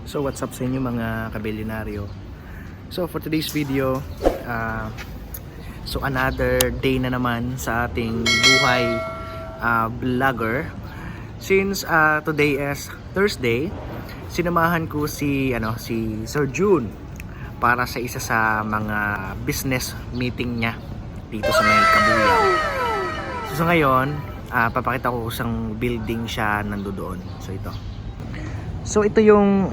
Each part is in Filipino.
So what's up sa inyo mga kabilyonaryo? So for today's video, so another day na naman sa ating buhay vlogger. Since today is Thursday, sinamahan ko si Sir June para sa isa sa mga business meeting niya dito sa may Kabuyaw. So ngayon, papakita ko isang building siya nandoon. So ito yung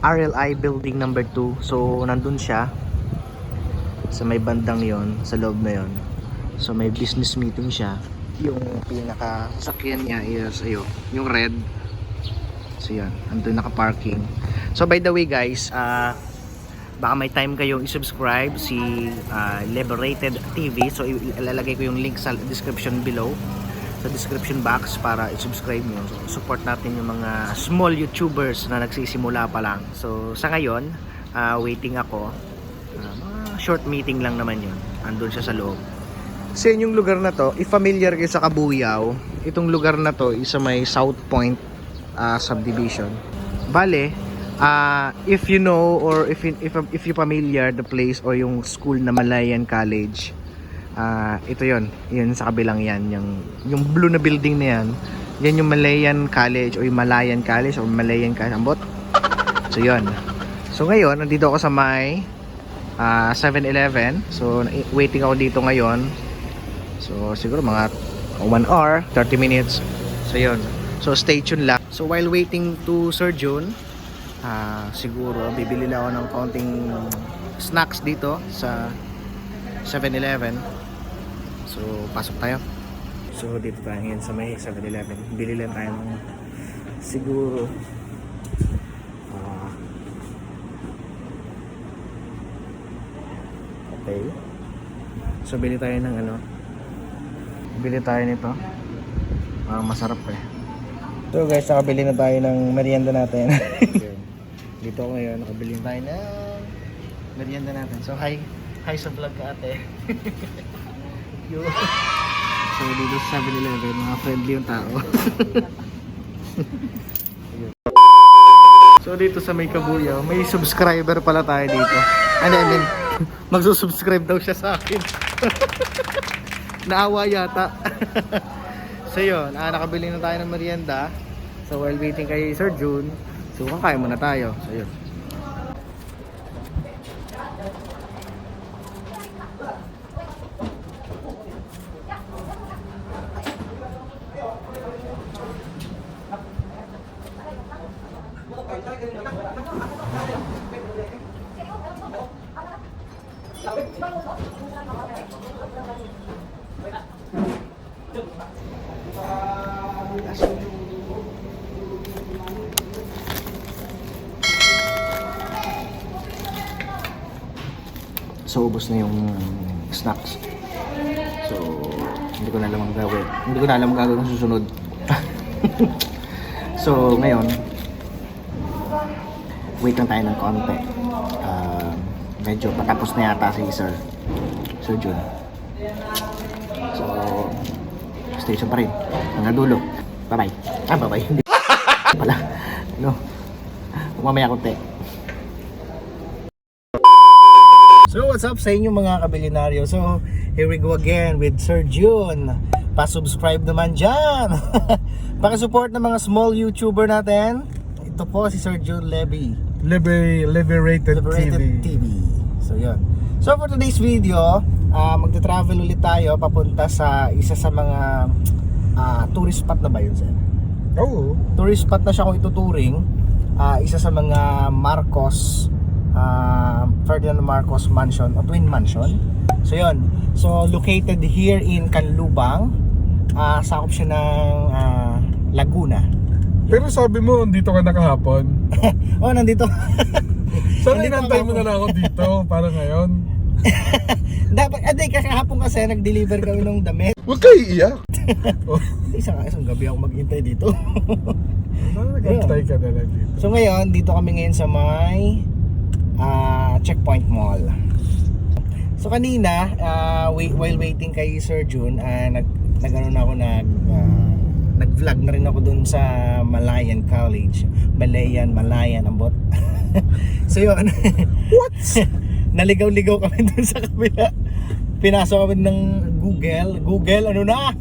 RLI building number 2. So nandun siya sa may bandang yon, sa loob na yon. So may business meeting siya. Yung pinaka sakyan niya is yung red. So yan, nandun naka-parking. So by the way guys, baka may time kayong i-subscribe si Liberated TV. So ilalagay ko yung link sa description below, sa description box, para i-subscribe nyo. So, support natin yung mga small YouTubers na nagsisimula pa lang. So sa ngayon, waiting ako. Mga short meeting lang naman yun. Andun siya sa loob. Sa inyong lugar na to, if familiar kayo sa Kabuyaw, itong lugar na to is sa may South Point subdivision. Bale, if you know or if you familiar the place or yung school na Malayan College, ito yun sa kabilang yan, yung blue na building na yan yung Malayan College o yung Malayan College o Malayan College. So yun. So ngayon nandito ako sa may 7-Eleven. So waiting ako dito ngayon. So siguro mga 1 hour 30 minutes. So yun. So stay tuned lang. So while waiting to Sir June, siguro bibili lang ako ng konting snacks dito sa 7-Eleven. So pasok tayo. So dito tayo ngayon sa may 7-Eleven. Bili lang tayo ng siguro okay. So bili tayo ng bili tayo nito. Masarap So guys, nakabili na tayo ng merienda natin. Dito ako ngayon, nakabili na tayo ng merienda natin. So hi sa vlog ka ate. So dito sa 7-Eleven, mga friendly yung tao. So dito sa may Kabuyaw, may subscriber pala tayo dito. I mean, magsusubscribe daw siya sa akin. Naawa yata. So yun, nakabili na tayo ng merienda. So while waiting kay Sir June, so kakain muna tayo. So yun. So ubos na yung snacks. So hindi ko na alam ang gagawin. Hindi ko na alam ang gagawin ng susunod. So ngayon, wait lang tayo ng konti. Medyo patapos na yata si Sir June. So station pa rin hanggang dulo. Bye bye. Bye bye. Hindi pala. Mamaya konti. So what's up sa inyo mga kabilyonaryo? So here we go again with Sir June. Pa-subscribe naman dyan. Paka-support ng mga small YouTuber natin. Ito po si Sir June Levy. Liberated TV. So yun. So for today's video, magta-travel ulit tayo papunta sa isa sa mga tourist spot na ba yun, sir? Oo. Tourist spot na siya kung ituturing. Isa sa mga Marcos, Ferdinand Marcos Mansion o Twin Mansion. So yun. So located here in Canlubang. Sakop siya ng Laguna. Pero sabi mo, dito ka nakahapon. Oh, nandito. Sana inantay mo na lang ako dito para ngayon. Dapat, kasi kahapon kasi nag-deliver kami ng damit. Huwag kayo iiyak. Isang gabi ako maghintay dito. Nag-antay ka na lang dito. So ngayon, dito kami ngayon sa may Checkpoint Mall. So kanina, while waiting kay Sir June, nag-vlog na rin ako dun sa Malayan College. Malayan, ambot. So yun. What? Naligaw-ligaw kami dun sa kabila. Pinasok kami ng Google, ano na?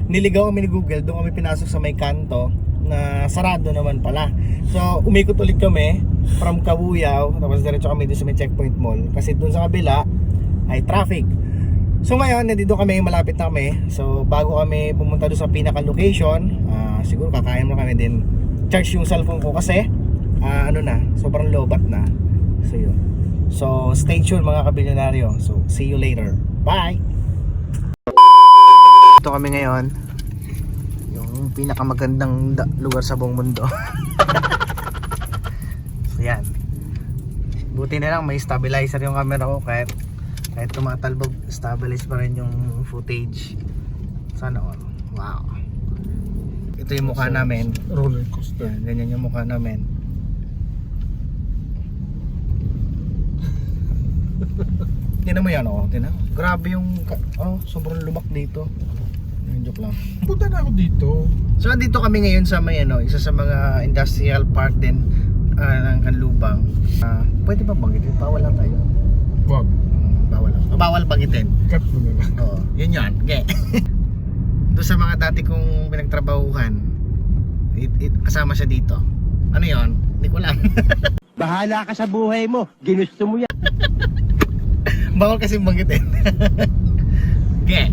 Niligaw kami ni Google, doon kami pinasok sa may kanto na sarado naman pala. So umikot ulit kami from Cabuyao, tapos diretso kami doon sa may Checkpoint Mall kasi doon sa kabila ay traffic. So ngayon, nandito kami, malapit na kami. So bago kami pumunta doon sa pinaka-location, siguro kakain mo kami din. Charge yung cellphone ko kasi ano na, sobrang lobat na. So yun. So stay tuned mga kabilyonaryo. So see you later. Bye! Ito kami ngayon, yung pinakamagandang lugar sa buong mundo. So yan. Buti na lang may stabilizer yung camera ko, kahit tumatalbog, stabilize pa rin yung footage. Sana all. Wow. Ito yung mukha namin. Roller coaster. Yan, ganyan yung mukha namin. Tinan mo yan, tinan. Grabe yung sobrang lubak dito. Joke lang. Punta na ako dito. So andito kami ngayon sa may isa sa mga industrial park din ng Kanlubang. Pwede ba banggitin? Bawal lang tayo. Wag. Bawal lang. Bawal banggitin. Cut mo na lang. Oo, yun yan. Okay. Doon sa mga dati kong pinagtrabahuhan, kasama siya dito. Ano yon? Hindi ko lang. Bahala ka sa buhay mo. Ginusto mo yan. Bawal kasi banggitin. Okay.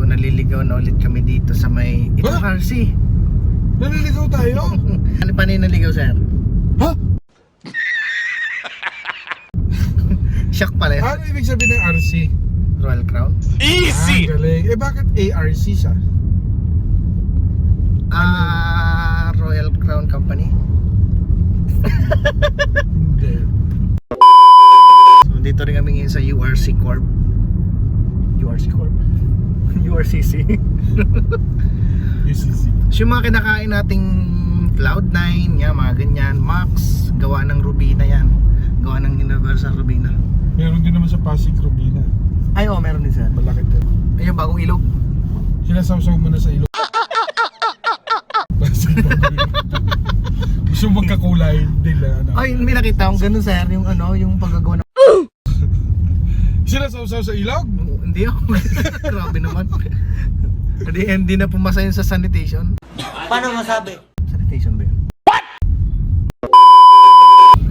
Naliligaw na ulit kami dito sa may RC. Naliligaw tayo? Ano pa na naligaw, sir? Ha? Shock pala yun. Ano ibig sabihin ng RC? Royal Crown? Galing. Bakit ARC siya? Royal Crown Company. Hindi. So dito rin kami ngayon sa URC Corp. URC Corp? URCC. UCC. So yung mga kinakain nating Cloud9, mga ganyan, Max, gawa ng Rubina yan. Gawa ng Universal Rubina. Meron din naman sa Pasig Rubina. Ay, meron din, sir. Malaki din. Ayun, bagong ilog. Sinasawsaw mo na sa ilog. Gusto magkakulay nila. Ay, may nakita akong ganun, sir. Yung yung paggagawa ng... Sinasawsaw sa ilog? Hindi ako. Grabe naman. Hindi na pumasa yun sa sanitation. Paano masabi? Sanitation ba yun?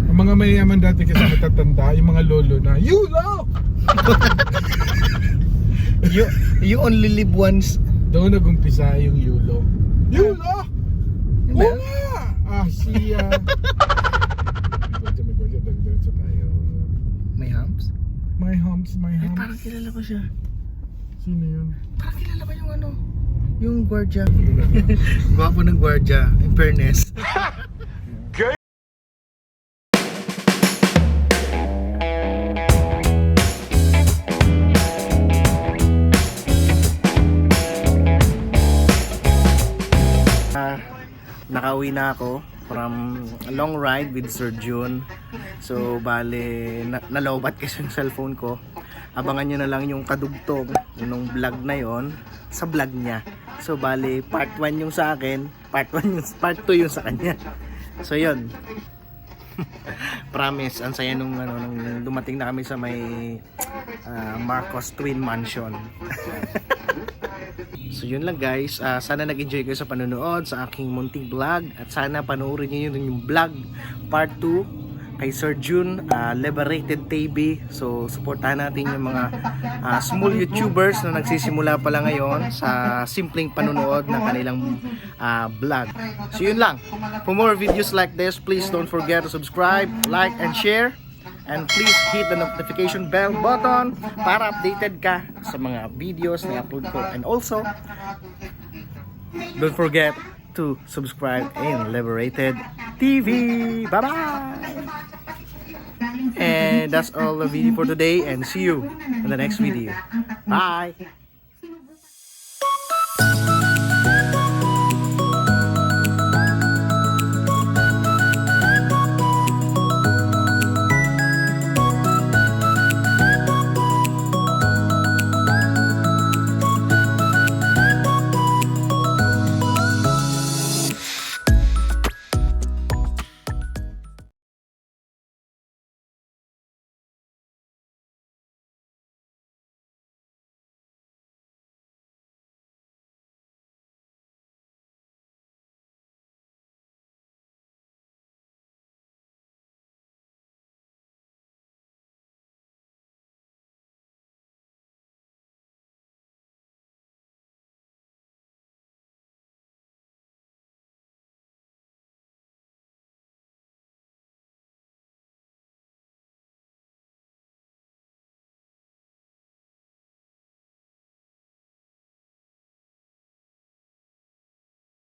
Ang mga mayayaman dati kasi matatanda, yung mga lolo na, Yulo! You only live once. Doon nag-umpisa yung Yulo. Yulo! Yun ba Oo yun? nga! Siya! May budget, diretso tayo. May humps? My humps, my Ay, humps. parang kilala ko siya. Sino yun? Parang kilala ko yung yung gwardiya. Gwapo ng gwardiya, in fairness. Nakauwi na ako from a long ride with Sir June. So bale nalobat kasi yung cellphone ko. Abangan nyo na lang yung kadugtong nung vlog na yon sa vlog niya. So bale part 1 yung sa akin, part 2 yung sa kanya. So yun. Promise, ang saya nung dumating na kami sa may Marcos Twin Mansion. So yun lang guys, sana nag-enjoy kayo sa panonood sa aking munting vlog at sana panoorin niyo yun yung vlog part 2 kay Sir Jun, Liberated TV. So supportahan natin yung mga small YouTubers na nagsisimula pa lang ngayon sa simpleng panonood ng kanilang vlog. So yun lang, for more videos like this, please don't forget to subscribe, like and share. And please hit the notification bell button para updated ka sa mga videos na upload ko. And also, don't forget to subscribe in Liberated TV. Bye-bye! And that's all the video for today. And see you in the next video. Bye!